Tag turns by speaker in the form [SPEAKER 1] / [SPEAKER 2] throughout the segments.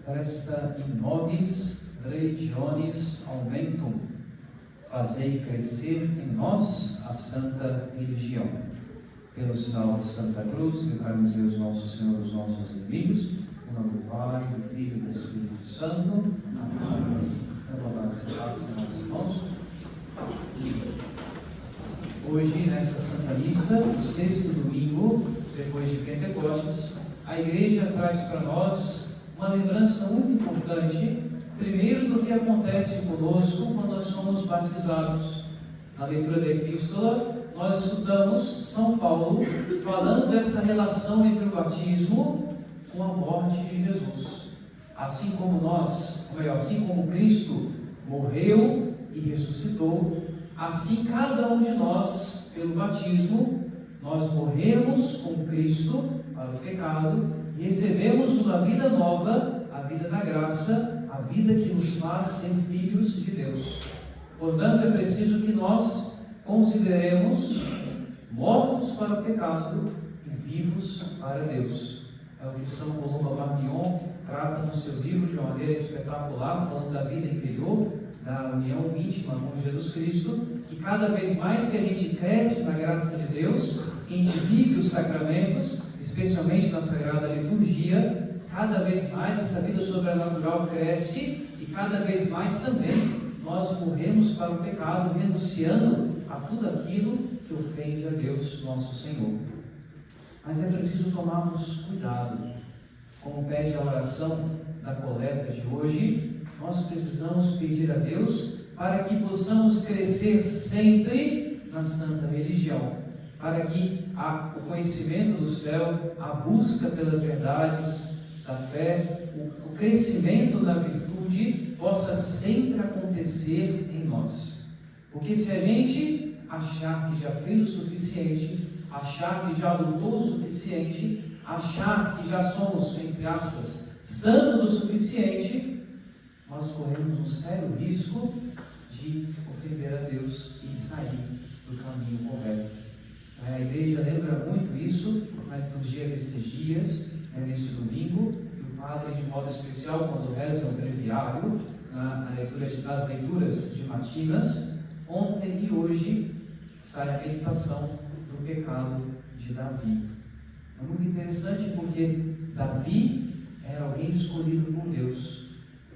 [SPEAKER 1] Presta in nobis religionis aumentum, fazei crescer em nós a santa religião. Pelo sinal da Santa Cruz, livrai-nos Deus nosso Senhor dos nossos inimigos, em nome do Pai, do Filho e do Espírito Santo. Amém. Louvado seja Deus, meus irmãos. Hoje, nessa Santa Missa, o sexto domingo, depois de Pentecostes, a Igreja traz para nós uma lembrança muito importante, primeiro do que acontece conosco quando nós somos batizados. Na leitura da Epístola, nós escutamos São Paulo falando dessa relação entre o batismo com a morte de Jesus. Assim como assim como Cristo morreu e ressuscitou, assim cada um de nós, pelo batismo, nós morremos com Cristo para o pecado e recebemos uma vida nova, a vida da graça, a vida que nos faz ser filhos de Deus. Portanto, é preciso que nós consideremos mortos para o pecado e vivos para Deus. É o que São Columba Marmion trata no seu livro de uma maneira espetacular, falando da vida interior, da união íntima com Jesus Cristo, que cada vez mais que a gente cresce na graça de Deus, que a gente vive os sacramentos, especialmente na Sagrada Liturgia, cada vez mais essa vida sobrenatural cresce e cada vez mais também nós morremos para o pecado, renunciando a tudo aquilo que ofende a Deus, nosso Senhor. Mas é preciso tomarmos cuidado. Como pede a oração da coleta de hoje, nós precisamos pedir a Deus para que possamos crescer sempre na santa religião, para que o conhecimento do céu, a busca pelas verdades da fé, o crescimento na virtude possa sempre acontecer em nós. Porque se a gente achar que já fez o suficiente, achar que já lutou o suficiente, achar que já somos, entre aspas, santos o suficiente, nós corremos um sério risco de ofender a Deus e sair do caminho correto. A Igreja lembra muito isso na liturgia desses dias, nesse domingo, e o Padre, de modo especial, quando reza o breviário, nas leituras de matinas, ontem e hoje sai a meditação do pecado de Davi. É muito interessante porque Davi era alguém escolhido por Deus.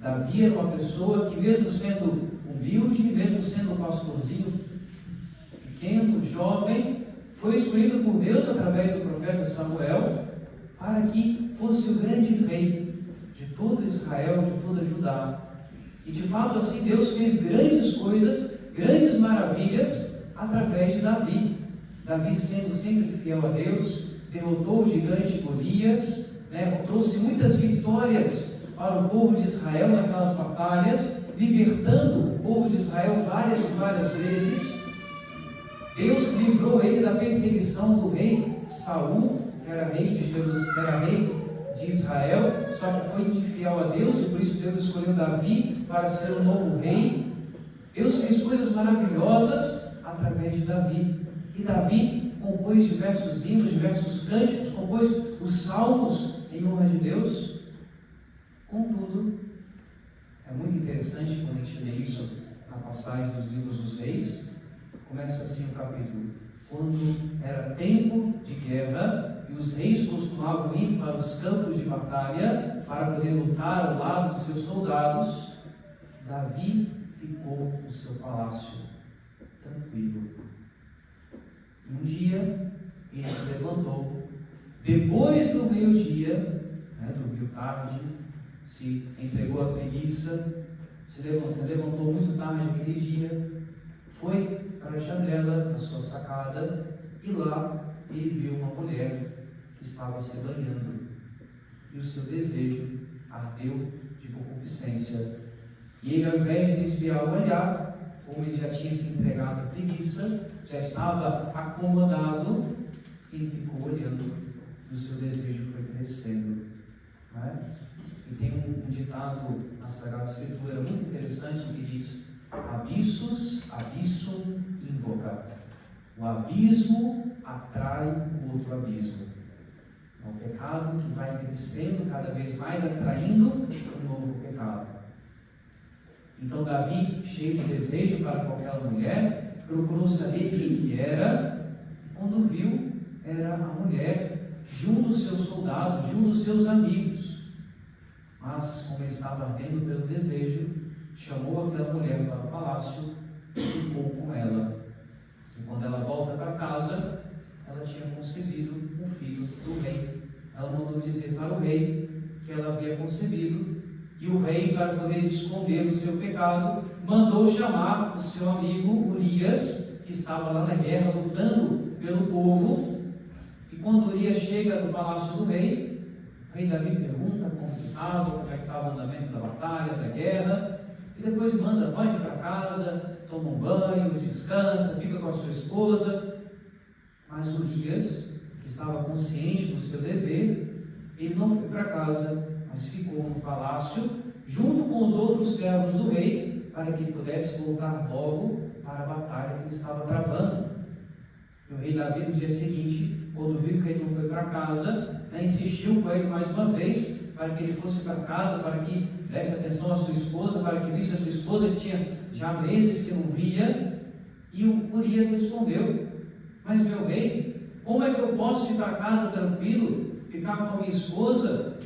[SPEAKER 1] Davi era uma pessoa que, mesmo sendo humilde, mesmo sendo um pastorzinho pequeno, jovem, foi escolhido por Deus através do profeta Samuel para que fosse o grande rei de todo Israel, de toda Judá. E de fato assim Deus fez grandes coisas, grandes maravilhas através de Davi. Davi, sendo sempre fiel a Deus, derrotou o gigante Golias, trouxe muitas vitórias para o povo de Israel naquelas batalhas, libertando o povo de Israel várias e várias vezes. Deus livrou ele da perseguição do rei Saul, que era rei de Jerusalém, que era rei de Israel, só que foi infiel a Deus e por isso Deus escolheu Davi para ser o novo rei. Deus fez coisas maravilhosas através de Davi. E Davi compôs diversos hinos, diversos cânticos, compôs os salmos em honra de Deus. Contudo, é muito interessante quando a gente lê isso na passagem dos livros dos reis. Começa assim o capítulo: quando era tempo de guerra e os reis costumavam ir para os campos de batalha para poder lutar ao lado de seus soldados, Davi ficou no seu palácio tranquilo. E um dia ele se levantou depois do meio-dia, dormiu tarde, se entregou à preguiça, se levantou muito tarde aquele dia, foi para a janela da sua sacada e lá ele viu uma mulher que estava se banhando e o seu desejo ardeu de concupiscência. E ele, ao invés de desviar o olhar, como ele já tinha se entregado à preguiça, já estava acomodado, ele ficou olhando e o seu desejo foi crescendo. E tem um ditado na Sagrada Escritura muito interessante que diz: abissus abissum invocat. O abismo atrai o outro abismo. É um pecado que vai crescendo cada vez mais, atraindo um novo pecado. Então Davi, cheio de desejo para com aquela mulher, procurou saber quem que era, e quando viu, era a mulher de um dos seus soldados, de um dos seus amigos. Mas, como ele estava ardendo pelo desejo, chamou aquela mulher para o palácio e ficou com ela. E quando ela volta para casa, ela tinha concebido um filho do rei. Ela mandou dizer para o rei que ela havia concebido, e o rei, para poder esconder o seu pecado, mandou chamar o seu amigo Urias, que estava lá na guerra lutando pelo povo. E quando Urias chega no palácio do rei, o rei Davi pergunta como é que estava o andamento da batalha, da guerra, e depois manda: pode ir para casa, toma um banho, descansa, fica com a sua esposa. Mas Urias, que estava consciente do seu dever, ele não foi para casa, mas ficou no palácio, junto com os outros servos do rei, para que ele pudesse voltar logo para a batalha que ele estava travando. E o rei Davi, no dia seguinte, quando viu que ele não foi para casa, insistiu com ele mais uma vez, para que ele fosse para casa, para que desse atenção à sua esposa, para que visse a sua esposa, que tinha já meses que não via. E o Urias respondeu: mas meu rei, como é que eu posso ir para casa tranquilo, ficar com a minha esposa,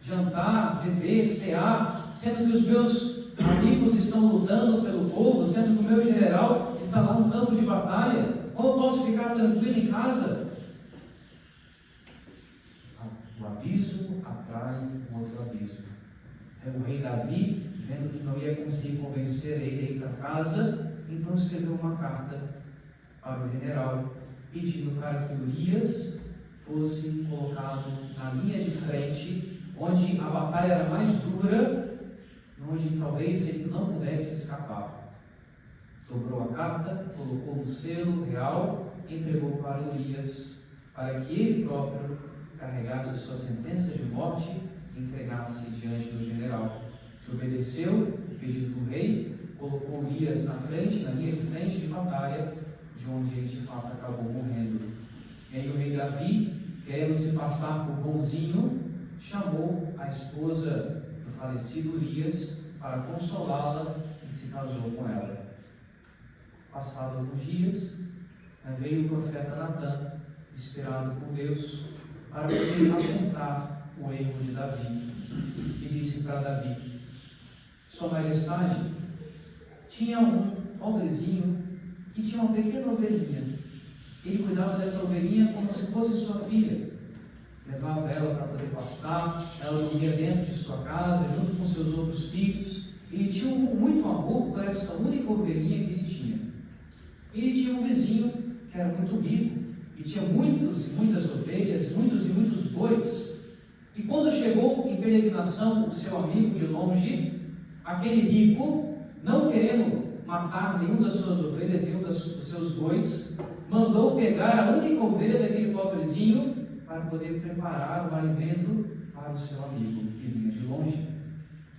[SPEAKER 1] jantar, beber, cear, sendo que os meus amigos estão lutando pelo povo, sendo que o meu general está lá no campo de batalha? Como eu posso ficar tranquilo em casa? O abismo atrai um outro abismo. O rei Davi, vendo que não ia conseguir convencer ele a ir para casa, então escreveu uma carta para o general, pedindo para que Urias fosse colocado na linha de frente, onde a batalha era mais dura, onde talvez ele não pudesse escapar. Dobrou a carta, colocou no selo real, entregou para Urias, para que ele próprio carregasse a sua sentença de morte e entregasse diante do general, que obedeceu o pedido do rei, colocou Urias na frente, na linha de frente de batalha, de onde ele de fato acabou morrendo. E aí o rei Davi, querendo se passar por bonzinho, chamou a esposa do falecido Urias para consolá-la e se casou com ela. Passados alguns dias, veio o profeta Natã, inspirado por Deus, para poder apontar o erro de Davi, e disse para Davi: Sua Majestade, tinha um pobrezinho que tinha uma pequena ovelhinha. Ele cuidava dessa ovelhinha como se fosse sua filha. Levava ela para poder pastar, ela dormia dentro de sua casa, junto com seus outros filhos. Ele tinha muito amor por essa única ovelhinha que ele tinha. Ele tinha um vizinho que era muito rico, e tinha muitas e muitas ovelhas, muitos e muitos bois. E quando chegou em peregrinação o seu amigo de longe, aquele rico, não querendo matar nenhum das suas ovelhas, nenhum dos seus bois, mandou pegar a única ovelha daquele pobrezinho para poder preparar o alimento para o seu amigo que vinha de longe.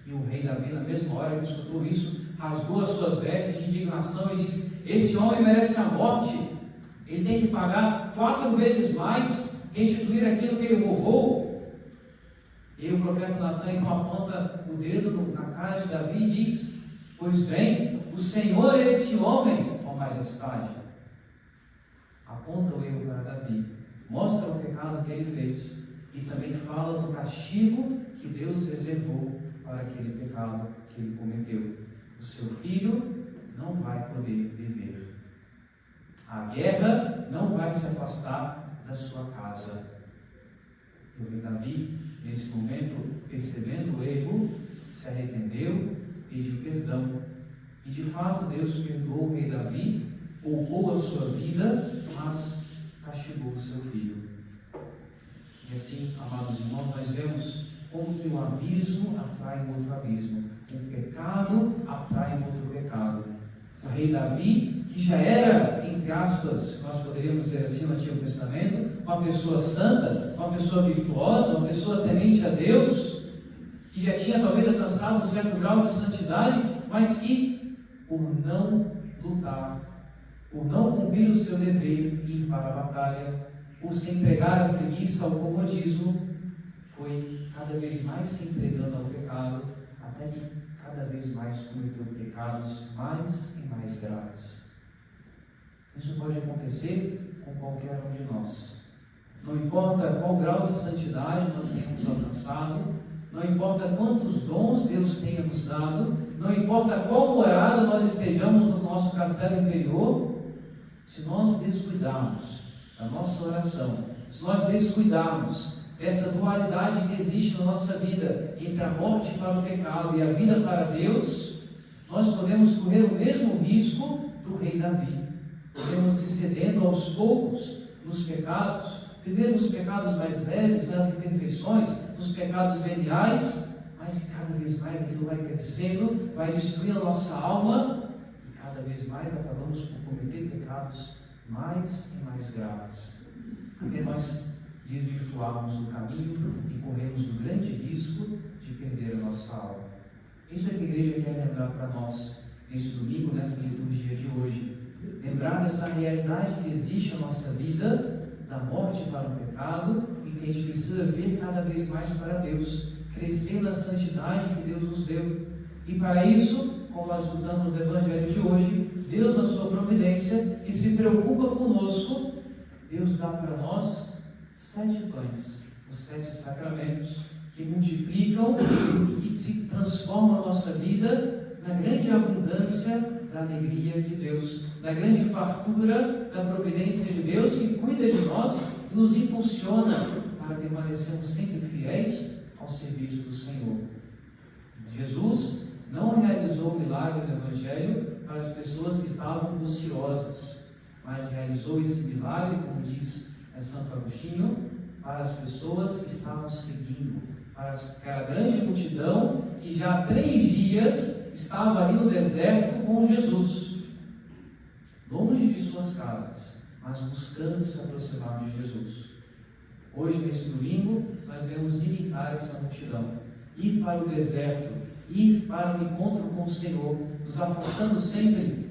[SPEAKER 1] E o rei Davi, na mesma hora que escutou isso, rasgou as suas vestes de indignação e disse: esse homem merece a morte, ele tem que pagar 4 vezes mais, restituir aquilo que ele roubou. E o profeta Natã então aponta o dedo na cara de Davi e diz: pois bem, o Senhor é esse homem, ó majestade. Aponta o erro para Davi, mostra o pecado que ele fez e também fala do castigo que Deus reservou para aquele pecado que ele cometeu. O seu filho não vai poder viver. A guerra não vai se afastar da sua casa. O rei Davi, nesse momento, percebendo o erro, se arrependeu, pediu perdão. E de fato Deus perdoou o rei Davi, poupou a sua vida, mas castigou o seu filho. E assim, amados irmãos, nós vemos como que um abismo atrai um outro abismo. Um pecado atrai um outro pecado. O rei Davi, que já era, entre aspas, nós poderíamos dizer assim no Antigo Testamento, uma pessoa santa, uma pessoa virtuosa, uma pessoa temente a Deus, que já tinha talvez alcançado um certo grau de santidade, mas que, por não lutar, por não cumprir o seu dever e ir para a batalha, por se entregar à preguiça, ao comodismo, foi cada vez mais se entregando ao pecado, até que cada vez mais cometeu pecados mais e mais graves. Isso pode acontecer com qualquer um de nós. Não importa qual grau de santidade nós tenhamos alcançado, não importa quantos dons Deus tenha nos dado, não importa qual morada nós estejamos no nosso castelo interior, se nós descuidarmos da nossa oração, se nós descuidarmos dessa dualidade que existe na nossa vida entre a morte para o pecado e a vida para Deus, nós podemos correr o mesmo risco do rei Davi. Podemos ir cedendo aos poucos nos pecados, primeiro nos pecados mais leves, nas imperfeições, nos pecados veniais, mas cada vez mais aquilo vai crescendo, vai destruindo a nossa alma, e cada vez mais acabamos por cometer pecados mais e mais graves, até nós desvirtuarmos o caminho e corremos o grande risco de perder a nossa alma. Isso é que a igreja quer lembrar para nós nesse domingo, nessa liturgia de hoje. Lembrar dessa realidade que existe na nossa vida, da morte para o pecado, e que a gente precisa ver cada vez mais para Deus, crescer na santidade que Deus nos deu. E para isso, como nós estudamos no Evangelho de hoje, Deus, na sua providência, que se preocupa conosco, Deus dá para nós 7 pães, os 7 sacramentos, que multiplicam e que se transformam a nossa vida na grande abundância da alegria de Deus, da grande fartura da providência de Deus, que cuida de nós e nos impulsiona para permanecermos sempre fiéis ao serviço do Senhor. Jesus não realizou o milagre do Evangelho para as pessoas que estavam ociosas, mas realizou esse milagre, como diz Santo Agostinho, para as pessoas que estavam seguindo, para aquela grande multidão que já há 3 dias estava ali no deserto com Jesus, longe de suas casas, mas buscando se aproximar de Jesus. Hoje, nesse domingo, nós devemos imitar essa multidão, ir para o deserto, ir para o encontro com o Senhor, nos afastando sempre,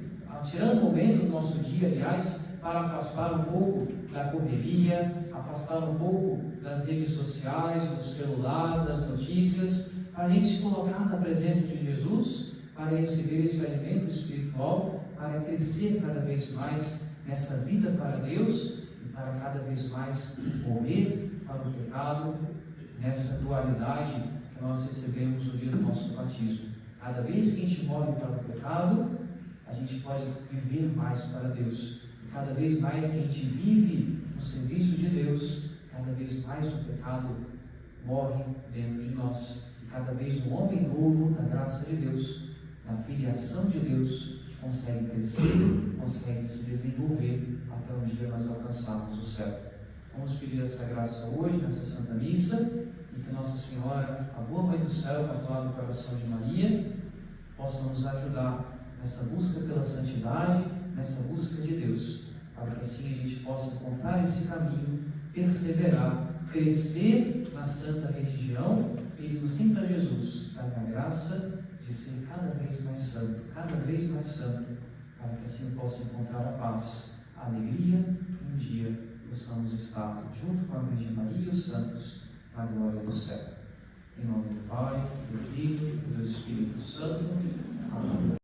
[SPEAKER 1] tirando o momento do nosso dia, aliás, para afastar um pouco da correria, afastar um pouco das redes sociais, do celular, das notícias, para a gente se colocar na presença de Jesus, para receber esse alimento espiritual, para crescer cada vez mais nessa vida para Deus e para cada vez mais morrer para o pecado, nessa dualidade que nós recebemos no dia do nosso batismo. Cada vez que a gente morre para o pecado, a gente pode viver mais para Deus. E cada vez mais que a gente vive no serviço de Deus, cada vez mais o pecado morre dentro de nós. E cada vez um homem novo da graça de Deus, da filiação de Deus, consegue crescer, consegue se desenvolver até um dia nós alcançarmos o céu. Vamos pedir essa graça hoje, nessa Santa Missa, e que Nossa Senhora, a boa Mãe do Céu, controlada do coração de Maria, possa nos ajudar nessa busca pela santidade, nessa busca de Deus, para que assim a gente possa encontrar esse caminho, perseverar, crescer na santa religião, pedindo sempre a Jesus, dar a graça de ser cada vez mais santo, para que assim possa encontrar a paz, a alegria, e um dia possamos estar junto com a Virgem Maria e os santos na glória do céu. Em nome do Pai, do Filho e do Espírito Santo. Amém.